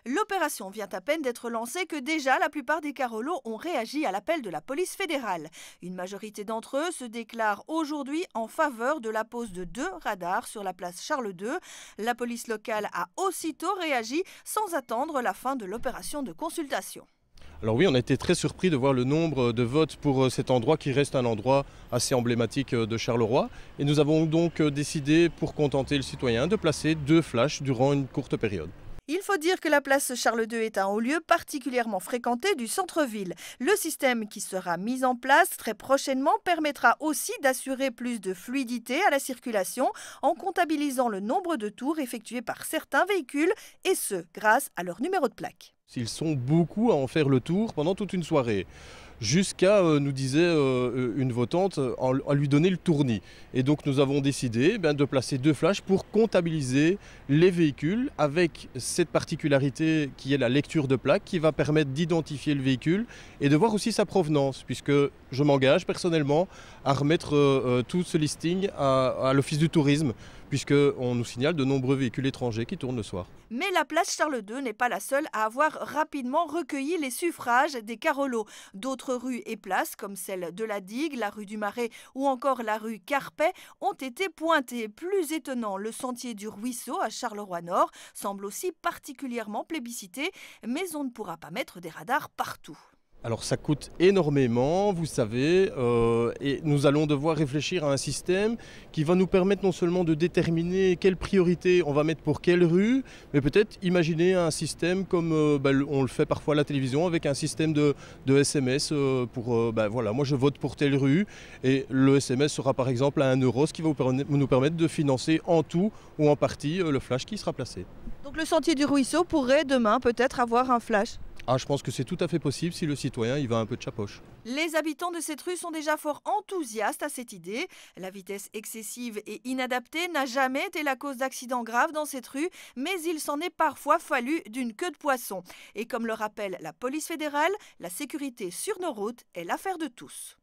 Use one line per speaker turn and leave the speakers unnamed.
L'opération vient à peine d'être lancée que déjà la plupart des carolos ont réagi à l'appel de la police fédérale. Une majorité d'entre eux se déclarent aujourd'hui en faveur de la pose de 2 radars sur la place Charles II. La police locale a aussitôt réagi sans attendre la fin de l'opération de consultation.
Alors oui, on a été très surpris de voir le nombre de votes pour cet endroit qui reste un endroit assez emblématique de Charleroi. Et nous avons donc décidé, pour contenter le citoyen, de placer 2 flashs durant une courte période.
Il faut dire que la place Charles II est un haut lieu particulièrement fréquenté du centre-ville. Le système qui sera mis en place très prochainement permettra aussi d'assurer plus de fluidité à la circulation en comptabilisant le nombre de tours effectués par certains véhicules et ce, grâce à leur numéro de plaque.
Ils sont beaucoup à en faire le tour pendant toute une soirée. Jusqu'à, nous disait une votante, à lui donner le tournis. Et donc nous avons décidé de placer 2 flashs pour comptabiliser les véhicules avec cette particularité qui est la lecture de plaque qui va permettre d'identifier le véhicule et de voir aussi sa provenance, puisque je m'engage personnellement à remettre tout ce listing à l'Office du tourisme, puisqu'on nous signale de nombreux véhicules étrangers qui tournent le soir.
Mais la place Charles II n'est pas la seule à avoir rapidement recueilli les suffrages des carolos. D'autres rues et places, comme celle de la Digue, la rue du Marais ou encore la rue Carpet, ont été pointées. Plus étonnant, le sentier du Ruisseau à Charleroi-Nord semble aussi particulièrement plébiscité, mais on ne pourra pas mettre des radars partout.
Alors ça coûte énormément, vous savez, et nous allons devoir réfléchir à un système qui va nous permettre non seulement de déterminer quelle priorité on va mettre pour quelle rue, mais peut-être imaginer un système comme on le fait parfois à la télévision avec un système de SMS pour, voilà, moi je vote pour telle rue et le SMS sera par exemple à 1 €, ce qui va nous permettre de financer en tout ou en partie le flash qui sera placé.
Donc le sentier du Ruisseau pourrait demain peut-être avoir un flash.
Ah, je pense que c'est tout à fait possible si le citoyen y va un peu de chapoche.
Les habitants de cette rue sont déjà fort enthousiastes à cette idée. La vitesse excessive et inadaptée n'a jamais été la cause d'accidents graves dans cette rue, mais il s'en est parfois fallu d'une queue de poisson. Et comme le rappelle la police fédérale, la sécurité sur nos routes est l'affaire de tous.